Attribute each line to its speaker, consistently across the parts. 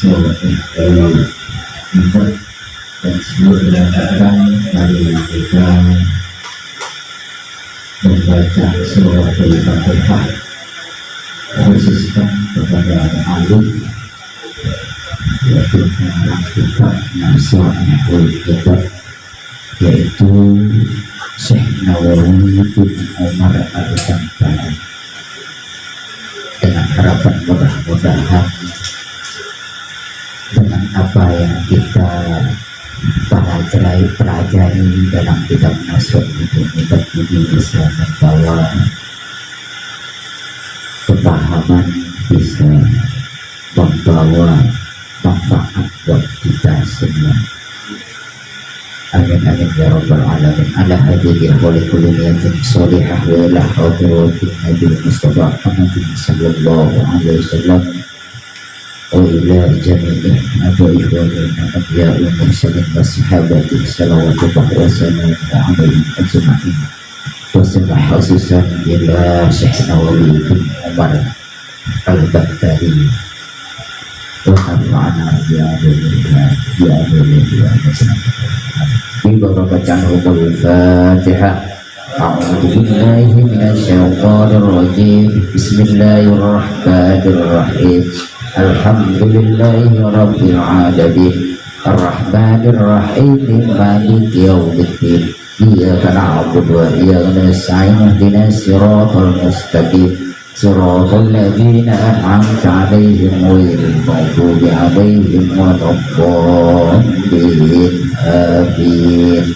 Speaker 1: untuk dan seluruh berdasarkan mari kita membaca surah Al-Fatihah khususkan kepada alif yaitu pengarang kitab Nasaihul Kitab yaitu Syekh Nawawi bin Umar Al-Santani, dengan harapan mudah-mudahan dengan apa yang kita pelajari dalam kitab Nasaihul Kitab ini bisa membawa kepahaman, bisa membawa manfaat buat kita semua. Amin amin ya rabbal alamin. Ala hadihi wa kulli niyatin shalihah wa ila hadratin Nabi Mustafa Muhammad sallallahu alaihi wasallam wa ila jami'i ikhwanina abya'il mursalin wa sahabati salawatullah wa salam alaihim ajma'in. Wassalamu khususan ila Syekh Nawawi bin Umar Al-Baghdadi wa nafa'ana bi barakatihil Fatihah. A'udzu billahi minasyaitonir rajim. Bismillahirrahmanirrahim. Alhamdulillahi rabbil alamin. Arrahmanir rahim. Maliki yaumiddin. Iyyaka na'budu wa iyyaka nasta'in. Ihdinas siratal mustaqim. Siratal ladzina an'amta 'alaihim ghairil maghdubi 'alaihim waladdallin. Amin.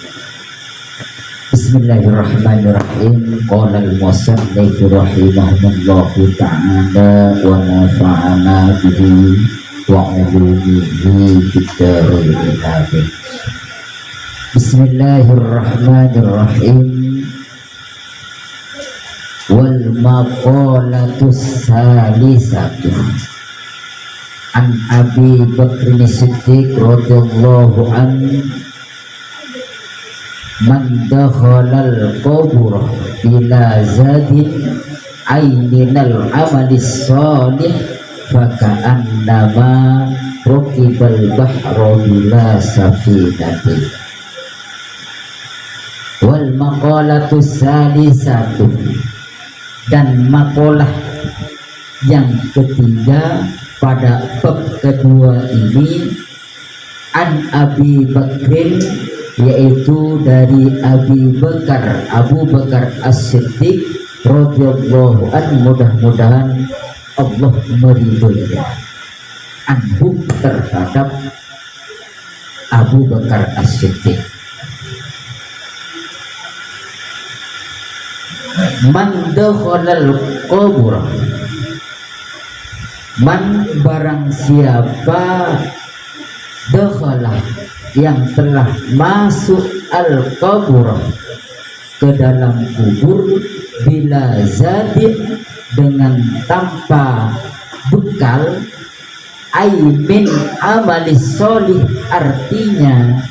Speaker 1: Bismillahirrahmanirrahim. Qala al-musannif rahimahullahu ta'ala wa nafa'ana bihi wa 'ulumihi fid dharain amin. Bismillahirrahmanirrahim. Wal maqalatus salisatu an Abi Bakr Siddiq radhiyallahu an man dakhalal qabur bila zadin ainil amalis salih faka'annama rukibal bahra bila safinatin. Wal maqalatus salisatu, dan makalah yang ketiga pada bab kedua ini, an Abi Bakrin, yaitu dari Abu Bakar As-Siddiq radhiyallahu anhu, mudah-mudahan Allah meridhoinya, anhu terhadap Abu Bakar As-Siddiq. Man dakhalal qabur, man barang siapa, dakhala yang telah masuk al-qabur ke dalam kubur, bila zadin dengan tanpa bekal, aimin amalis solih, artinya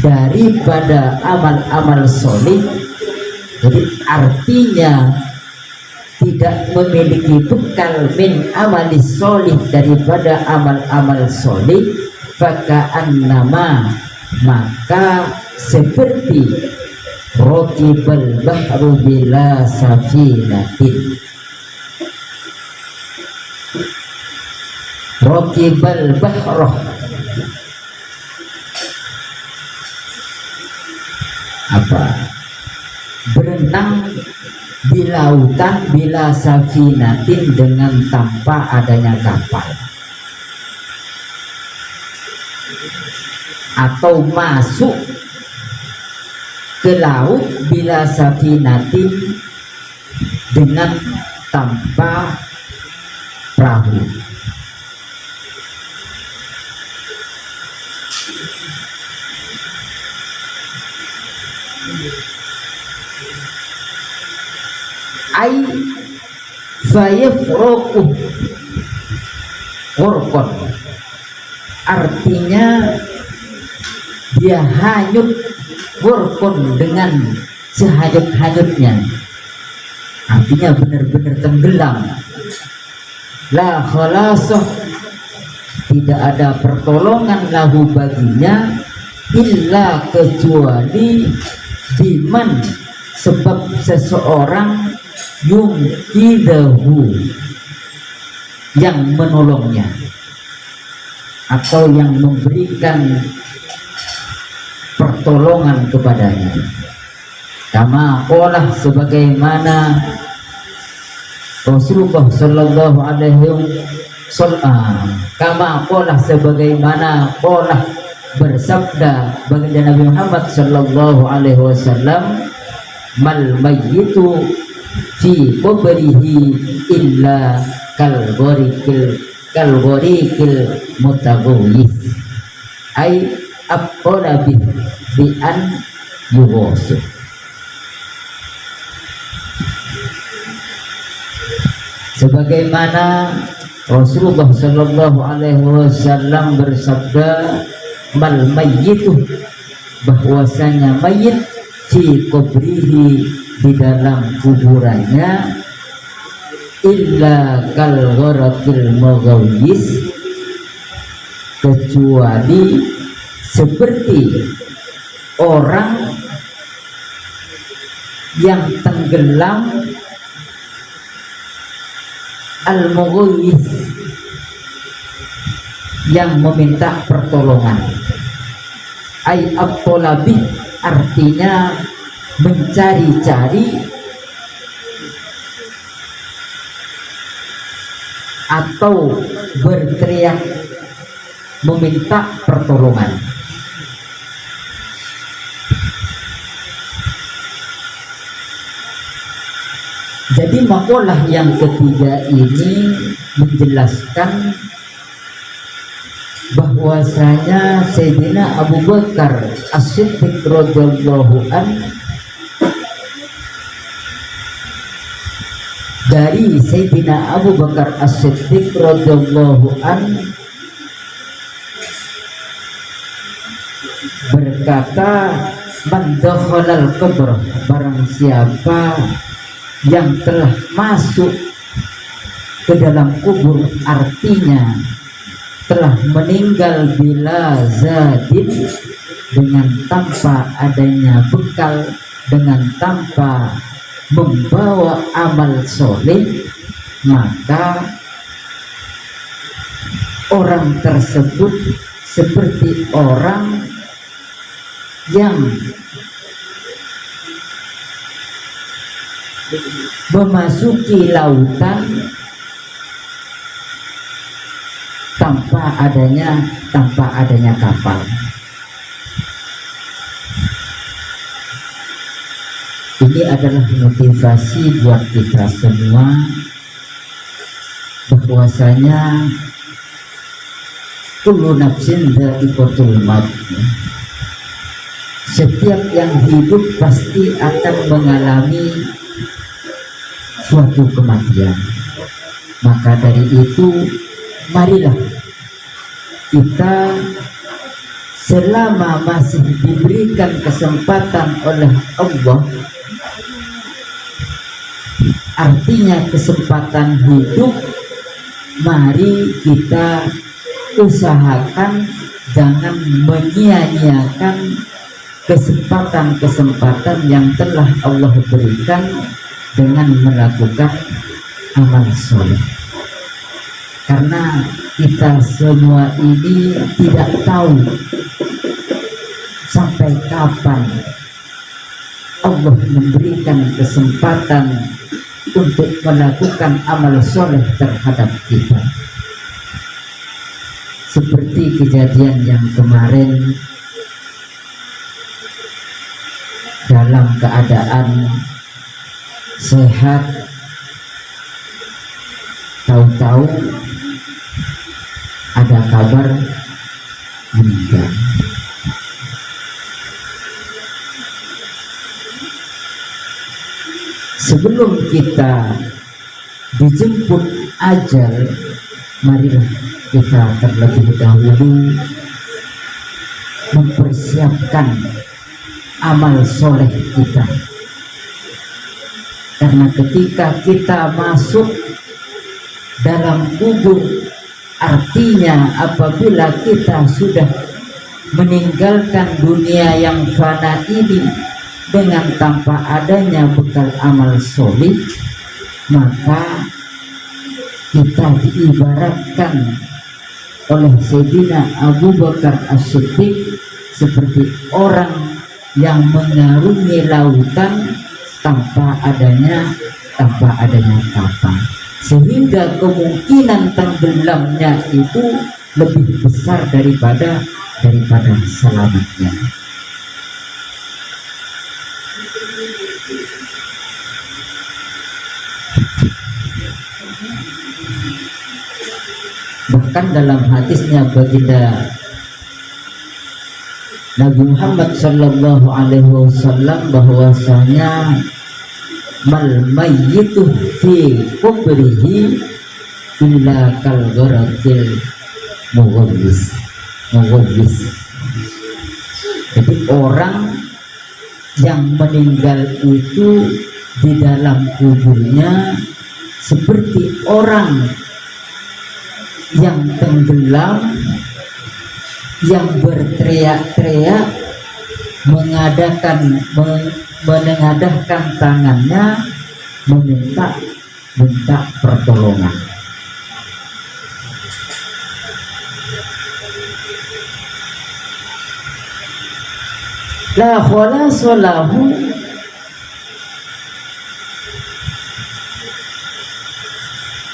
Speaker 1: daripada amal-amal solih. Jadi artinya tidak memiliki bekal min amalis solih, daripada amal-amal solih, faka'annama, maka seperti rokibal bahru bila safinatin. Rokibal bahroh, apa? Berenang di lautan bila safinatin, dengan tanpa adanya kapal, atau masuk ke laut bila safinatin, dengan tanpa perahu. Ai fayafroku korkon, artinya dia hanyut, korkon dengan sehanyut-hanyutnya, artinya benar-benar tenggelam. La khalasah, tidak ada pertolongan lahu baginya illa kecuali biman sebab seseorang yungkidahu yang menolongnya atau yang memberikan pertolongan kepadanya. Kama qala sebagaimana Rasulullah sallallahu alaihi wasallam, kama qala sebagaimana qala bersabda baginda Nabi Muhammad sallallahu alaihi wasallam, mal mayyitu fi qabrihi illa kal ghorikil mutaghayyis ay aqala bi an yughas. Sebagaimana Rasulullah sallallahu alaihi wasallam bersabda, mal mayyitu bahwasanya mayit fi qabrihi di dalam kuburannya illa kal gharakil mughawis kecuali seperti orang yang tenggelam al-mughawis yang meminta pertolongan. Ay at-talabi artinya mencari-cari atau berteriak meminta pertolongan. Jadi makalah yang ketiga ini menjelaskan bahwasanya Sayyidina Abu Bakar As-Siddiq radhiyallahu an dari Sayyidina Abu Bakar As-Siddiq radhiyallahu an berkata, man dakhalal qabr, barang siapa yang telah masuk ke dalam kubur, artinya telah meninggal bila zadin, dengan tanpa adanya bekal, dengan tanpa membawa amal soleh, maka orang tersebut seperti orang yang memasuki lautan tanpa adanya kapal. Ini adalah motivasi buat kita semua bahwasanya kullu nafsin dha'iqatul maut. Setiap yang hidup pasti akan mengalami suatu kematian. Maka dari itu marilah kita selama masih diberikan kesempatan oleh Allah, artinya kesempatan hidup, mari kita usahakan jangan menyia-nyiakan kesempatan-kesempatan yang telah Allah berikan dengan melakukan amal soleh. Karena kita semua ini tidak tahu sampai kapan Allah memberikan kesempatan untuk melakukan amal soleh terhadap kita. Seperti kejadian yang kemarin, dalam keadaan sehat, tahu-tahu ada kabar meninggal. Sebelum kita dijemput ajal, marilah kita terlebih dahulu mempersiapkan amal soleh kita. Karena ketika kita masuk dalam kubur, Artinya apabila kita sudah meninggalkan dunia yang fana ini dengan tanpa adanya bekal amal solih, maka kita diibaratkan oleh Sayyidina Abu Bakar As-Siddiq seperti orang yang mengarungi lautan tanpa adanya kapal, sehingga kemungkinan tenggelamnya itu lebih besar daripada selamatnya. Bahkan dalam hadisnya baginda Nabi Muhammad sallallahu alaihi wasallam bahwasanya mal mayyitu fi kubrihi illa kal gharatil mughawwis. Jadi orang yang meninggal itu di dalam kuburnya seperti orang yang tenggelam, yang berteriak-teriak, menengadahkan tangannya meminta pertolongan. La khalasa lahu,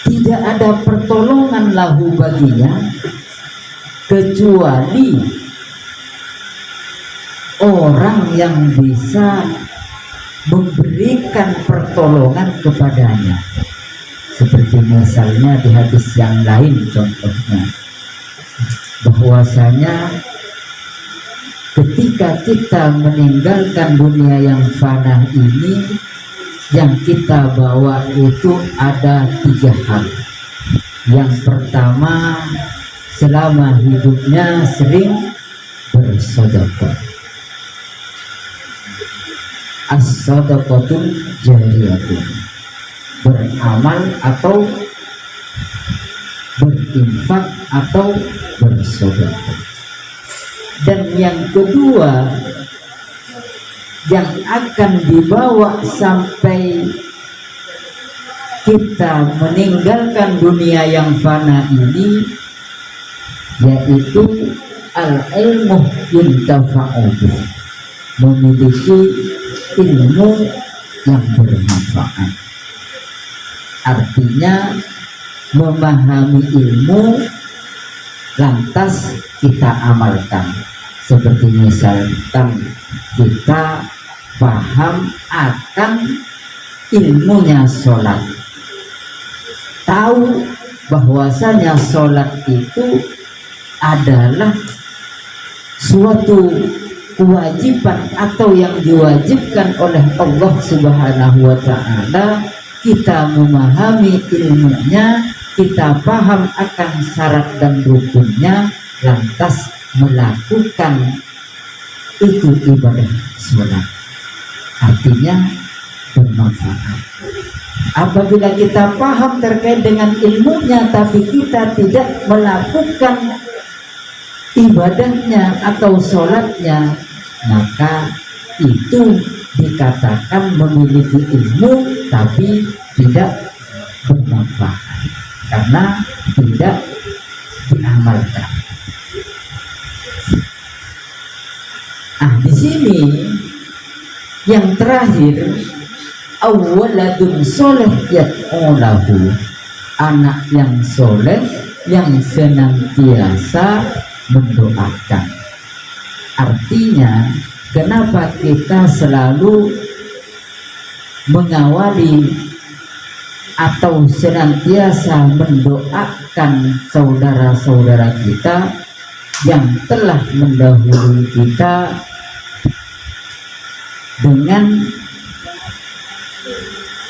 Speaker 1: tidak ada pertolongan lahu baginya kecuali orang yang bisa memberikan pertolongan kepadanya. Seperti misalnya di hadis yang lain contohnya, bahwasanya ketika kita meninggalkan dunia yang fana ini, yang kita bawa itu ada 3 hal. Yang pertama, selama hidupnya sering bersedekah. As-sadaqatul jariyatun, beramal atau berinfak atau bersedekah. Dan yang kedua yang akan dibawa sampai kita meninggalkan dunia yang fana ini, yaitu al-ilmu yuntafa'u bih, memiliki ilmu yang bermanfaat. Artinya memahami ilmu lantas kita amalkan. Seperti misalkan kita paham akan ilmunya sholat, tahu bahwasanya sholat itu adalah suatu kewajiban atau yang diwajibkan oleh Allah Subhanahu wa Ta'ala. Kita memahami ilmunya, kita paham akan syarat dan rukunnya, lantas melakukan itu ibadah sholat, artinya bermanfaat. Apabila kita paham terkait dengan ilmunya tapi kita tidak melakukan ibadahnya atau sholatnya, maka itu dikatakan memiliki ilmu tapi tidak bermanfaat karena tidak diamalkan. Di sini yang terakhir, awaladun soleh yad'ulahu, anak yang soleh yang senantiasa mendoakan. Artinya, kenapa kita selalu mengawali atau senantiasa mendoakan saudara-saudara kita yang telah mendahului kita dengan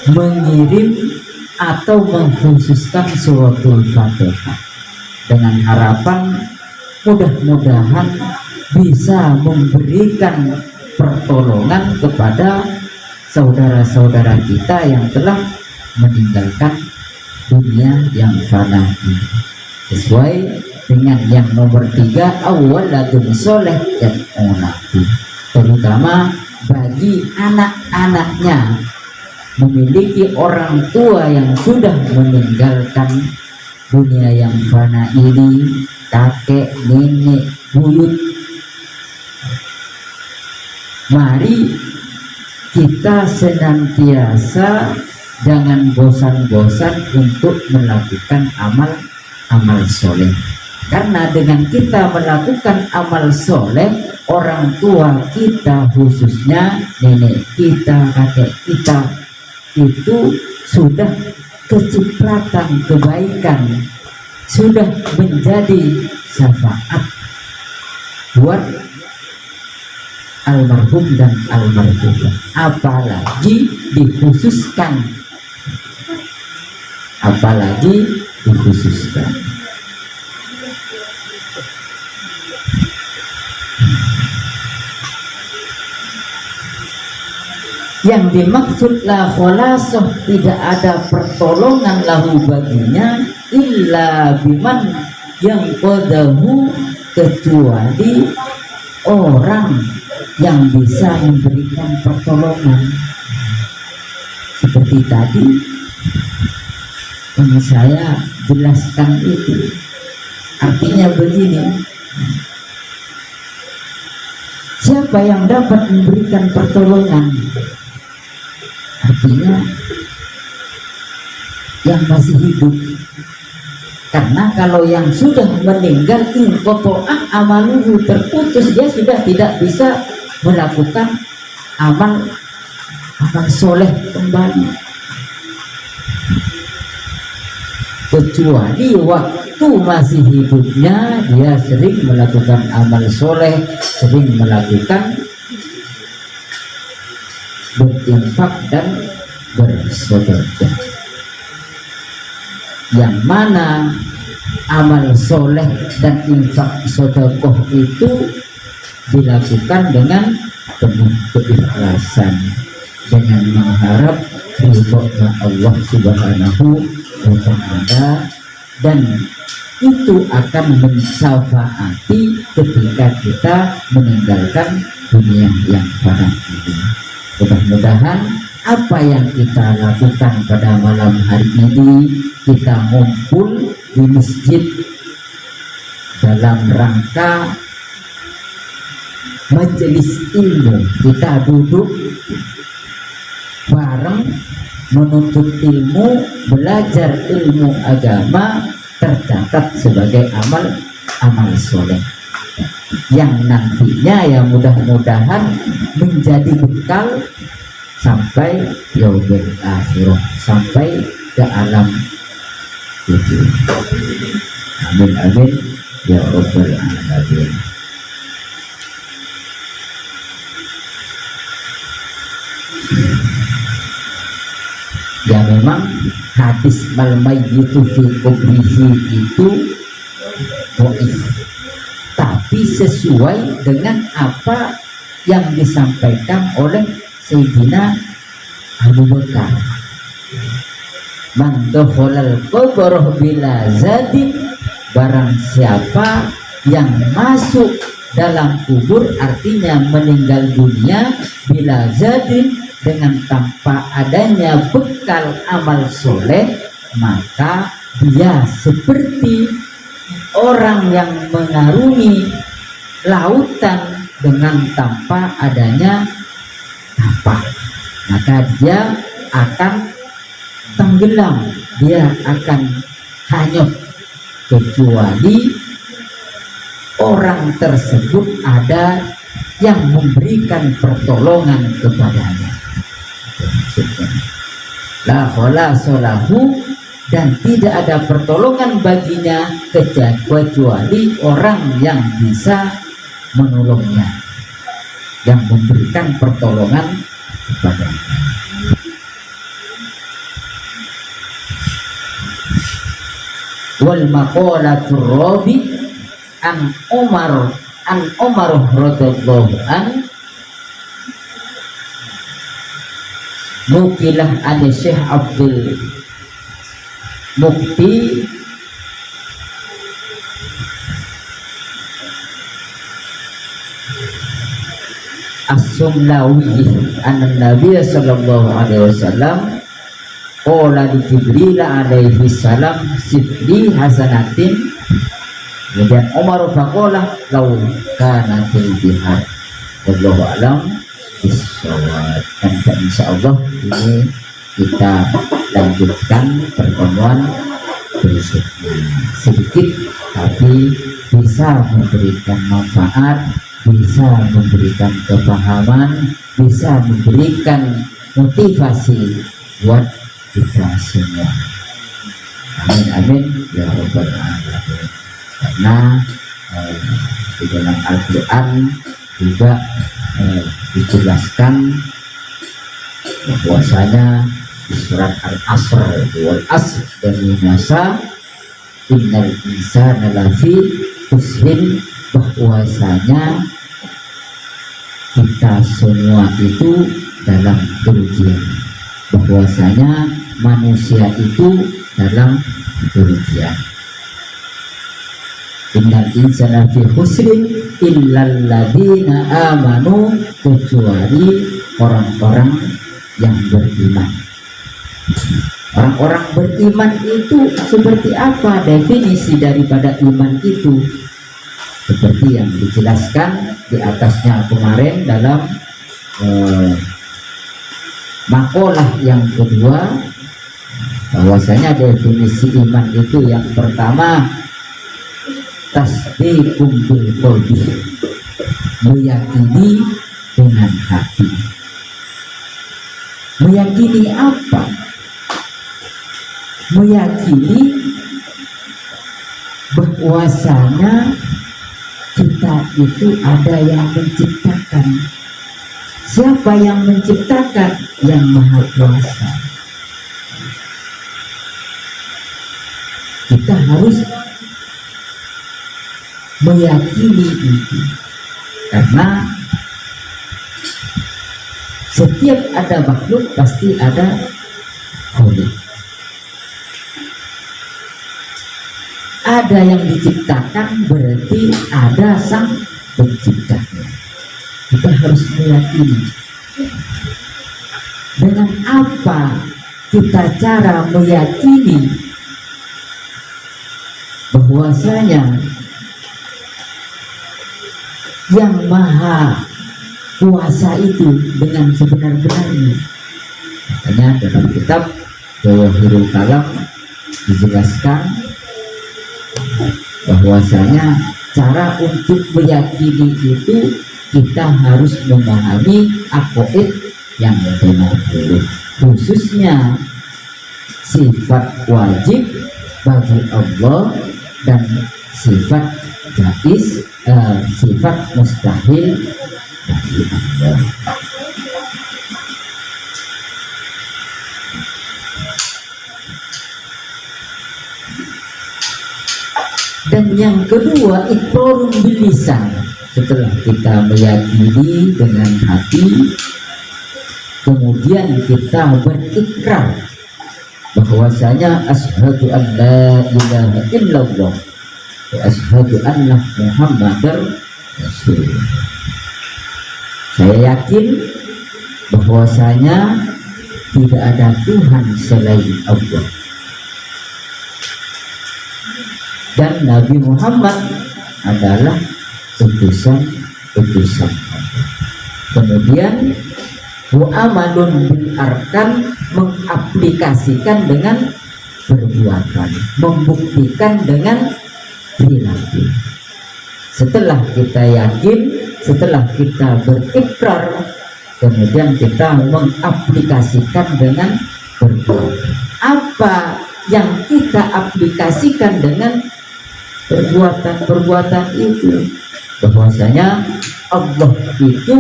Speaker 1: mengirim atau mengkhususkan suratul Fatihah, dengan harapan mudah-mudahan bisa memberikan pertolongan kepada saudara-saudara kita yang telah meninggalkan dunia yang fana ini. sesuai dengan yang nomor 3, awaladun soleh dan onati, terutama bagi anak-anaknya memiliki orang tua yang sudah meninggalkan dunia yang fana ini, kakek, nenek, buyut. Mari kita senantiasa jangan bosan-bosan untuk melakukan amal soleh, karena dengan kita melakukan amal soleh, orang tua kita khususnya nenek kita, kakek kita itu sudah kecipratan kebaikan, sudah menjadi syafaat buat almarhum dan almarhumah. Apalagi dikhususkan, yang dimaksud la kholasoh, tidak ada pertolongan lahu baginya illa biman yang qadahu, kecuali orang yang bisa memberikan pertolongan. Seperti tadi yang saya jelaskan itu, artinya begini, siapa yang dapat memberikan pertolongan? Artinya yang masih hidup, karena kalau yang sudah meninggal inqoto'ah amaluhu, terputus, dia sudah tidak bisa melakukan amal soleh kembali, kecuali waktu masih hidupnya dia sering melakukan amal soleh, sering melakukan berinfak dan bersedekah, yang mana amal soleh dan infak sedekah itu dilakukan dengan penuh keikhlasan, dengan mengharap ridhonya Allah Subhanahu wa Ta'ala, dan itu akan mensyafaati ketika kita meninggalkan dunia yang fana ini. Mudah-mudahan apa yang kita lakukan pada malam hari ini, kita ngumpul di masjid dalam rangka majelis ilmu, kita duduk bareng menuntut ilmu, belajar ilmu agama, tercatat sebagai amal soleh yang nantinya ya mudah-mudahan menjadi bekal sampai yaumil akhirah, sampai ke alam wujud. Amin amin ya rabbal alamin. Ya memang hadis mal mayyitu fi kubrihi itu dhaif, tapi sesuai dengan apa yang disampaikan oleh Sayyidina Abu Bakar. Man dakhalal qabra bila zadin, barang siapa yang masuk dalam kubur, artinya meninggal dunia, bila zadin, dengan tanpa adanya bekal amal soleh, maka dia seperti orang yang mengarungi lautan dengan tanpa adanya kapal, maka dia akan tenggelam, dia akan hanyut, kecuali orang tersebut ada yang memberikan pertolongan kepadanya. La kholasolahu, dan tidak ada pertolongan baginya kecuali orang yang bisa menolongnya, yang memberikan pertolongan kepadanya. Wal maqalatur rabi an Umar radhiyallahu an nukilah ada Syekh Abdul Mukti As-Sumlawi an-Nabi sallallahu alaihi wasallam qala li Jibril alaihi salam sifli hasanatin. Kemudian Umar faqala law kana fil bihar. Wallahu alam bisawab. Dan insyaallah ini kita lanjutkan pertemuan berikutnya, sedikit tapi bisa memberikan manfaat, bisa memberikan kepahaman, bisa memberikan motivasi buat kita semua. Amin amin ya rabbal alamin. Karena di dalam Al-Quran juga dijelaskan bahwasanya di surat Al-Asr wal asr dan masa innal insana lafi khusrin, bahwasanya kita semua itu dalam kerugian, bahwasanya manusia itu dalam kerugian. Innal insana fi khusrin illal ladzina amanu, kecuali orang-orang yang beriman. Orang-orang beriman itu seperti apa definisi daripada iman itu? Seperti yang dijelaskan di atasnya kemarin dalam makalah yang kedua, bahwasanya definisi iman itu yang pertama tasdiqum bil qalbi, meyakini dengan hati. Meyakini apa? Meyakini bahwasanya kita itu ada yang menciptakan. Siapa yang menciptakan? Yang Maha Kuasa. Kita harus meyakini itu, karena setiap ada makhluk pasti ada khalik. Ada yang diciptakan berarti ada sang penciptanya. Kita harus meyakini. Dengan apa kita cara meyakini bahwasanya yang Maha Kuasa itu dengan sebenar-benarnya? Makanya dalam kitab Jawahirul Kalam dijelaskan bahwasanya cara untuk meyakini itu kita harus memahami aqaid yang benar dulu, khususnya sifat wajib bagi Allah dan sifat jaiz, sifat mustahil bagi Allah. Dan yang kedua, iqrarun bil lisan. Setelah kita meyakini dengan hati, kemudian kita berikrar bahwasanya asyhadu an la ilaha illallah wa asyhadu anna Muhammadar Rasulullah. Saya yakin bahwasanya tidak ada Tuhan selain Allah, dan Nabi Muhammad adalah utusan Allah. Kemudian mu'amalun bil arkan, mengaplikasikan dengan perbuatan, membuktikan dengan perilaku. Setelah kita yakin, setelah kita berikrar, kemudian kita mengaplikasikan dengan perbuatan. Apa yang kita aplikasikan dengan perbuatan-perbuatan itu? Bahwasanya Allah itu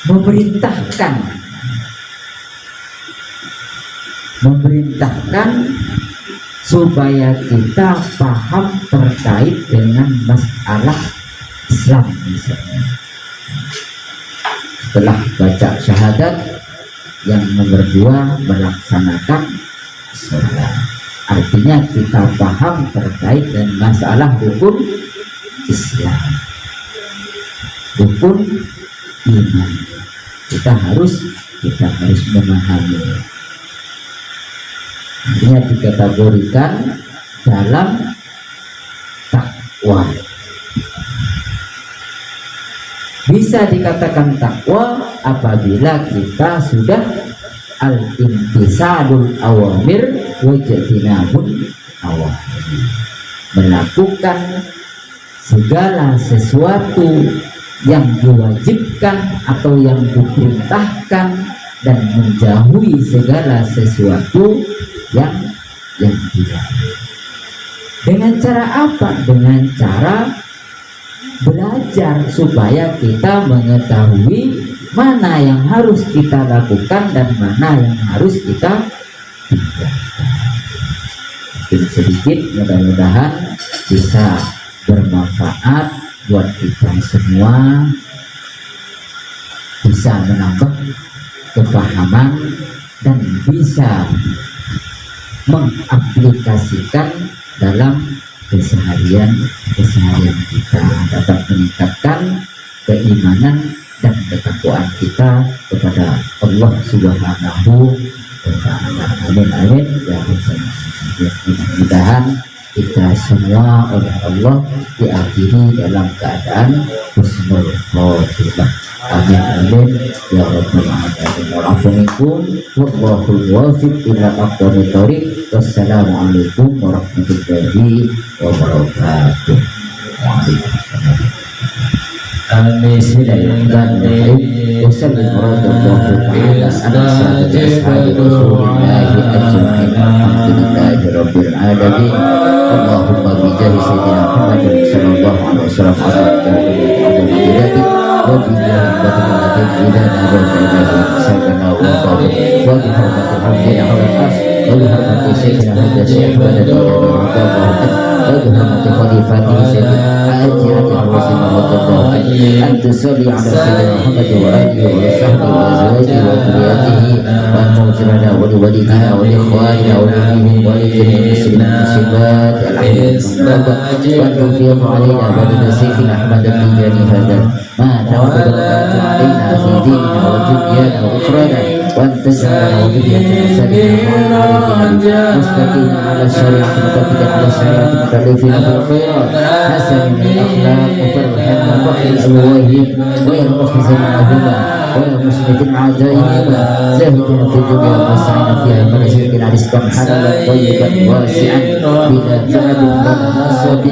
Speaker 1: memerintahkan supaya kita paham terkait dengan masalah Islam misalnya. Setelah baca syahadat, yang nomor 2 melaksanakan sholat. Artinya kita paham terkait dengan masalah hukum Islam. rukun iman. Kita harus memahami. Artinya dikategorikan dalam takwa. Bisa dikatakan takwa apabila kita sudah al-imtisalul awamir wa ijtinabul nawahi, melakukan segala sesuatu yang diwajibkan atau yang diperintahkan dan menjauhi segala sesuatu yang tidak. Dengan cara apa? Dengan cara belajar supaya kita mengetahui mana yang harus kita lakukan dan mana yang harus kita tinggalkan. Mungkin sedikit, mudah-mudahan bisa bermanfaat buat kita semua, bisa menambah kepahaman dan bisa mengaplikasikan dalam keseharian kita, dapat meningkatkan keimanan dan ketakwaan kita kepada Allah Subhanahu wa Ta'ala. Amin amin ya rabbal alamin. Mudah-mudahan kita semua oleh Allah diakhiri dalam keadaan husnul khotimah. Amin amin ya rabbal alamin. Wa'alaikum wallahul wafiq ila aqwamit thoriq. Wassalamualaikum warahmatullahi wabarakatuh. Waalaikumsalam. Bismillahirrahmanirrahim. Wassalamualaikum warahmatullahi wabarakatuh. Allahumma bijahi sayyidina Muhammadin sallallahu alaihi wasallam وبحرمة شيخنا هذا الشيخ الذي وبحرمة خليفته سيدنا أجعل الوزن والله أن تصلي على سيدنا محمد وآله وصحبه وأزواجه وذريته وأن تغفر لنا ولوالدينا ولإخواننا ولأهلهم ولجميع المسلمين والمسلمات الأحياء وأن تفيض علينا ولد شيخنا أحمد التجاني هذا ما تفضل علينا في ديننا ودنيانا وأخرانا وأن تجعلنا وذريتنا سالمين مستقيما على الشريعة متفقا على الشريعة مكلفين بالخيرات حسن من الأخلاق مفرحا وفخر الأبوين غير مخزن معهما ولا مشرك مع دائهما زاهدين في الدنيا ومسعين فيها مرزقنا رزقا حلالا طيبا واسعا بلا تعب ولا نصب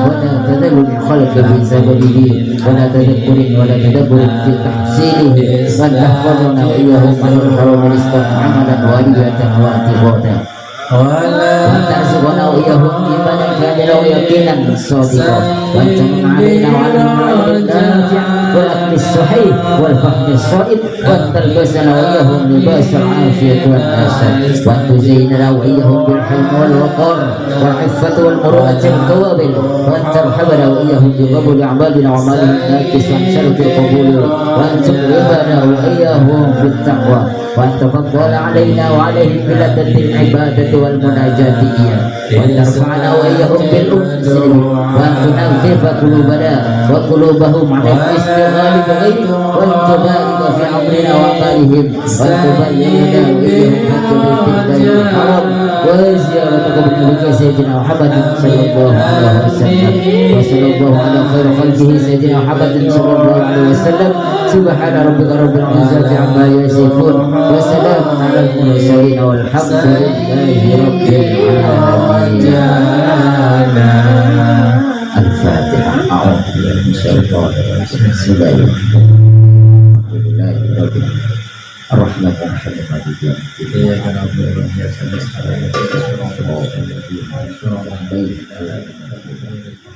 Speaker 1: ولا تذل من خلق في سببه ولا تذكر ولا تدبر في تحصيله وأن تحفظنا وإياهم عن الحرام رزقا عملا ولية واعتقادا وأن ترزقنا وإياهم إيمانا كاملا ويقينا صادقا وأن تمن علينا وعليهم العلم النافع والأكل الصحيح والفهم الصائب وأن تلبسنا وإياهم لباس العافية والنشاء وأن تزيننا وإياهم بالحلم والوقار والعفة والمروءة والكوابل وأن ترحمنا وإياهم بقبول أعمالنا وأعمالهم الناكس وأن شرط القبول وأن تكرمنا وإياهم بالتقوى وأن تفضل علينا وعليهم بلذة العبادة والمناجاة إياه وأن ترفعنا وإياهم بالأنس وأن تنظف قلوبنا وقلوبهم على الاستغلال بغيره وأن تبارك في أمرنا وأعمالهم وأن تبلغنا وإياهم حتى بالله الحرام وزيارة قبر سيدنا محمد صلى الله عليه وسلم وصلى الله على خير خلقه سيدنا محمد صلى الله عليه وسلم سبحان ربك رب العزة عما يصفون وسلام على المرسلين والحمد لله رب العالمين. الفاتحة. أعوذ بالله من الشيطان الرجيم. بسم الله الرحمن الرحيم. الرحمن الرحيم مالك يوم الدين إياك نعبد وإياك نستعين اهدنا الصراط المستقيم صراط الذين أنعمت عليهم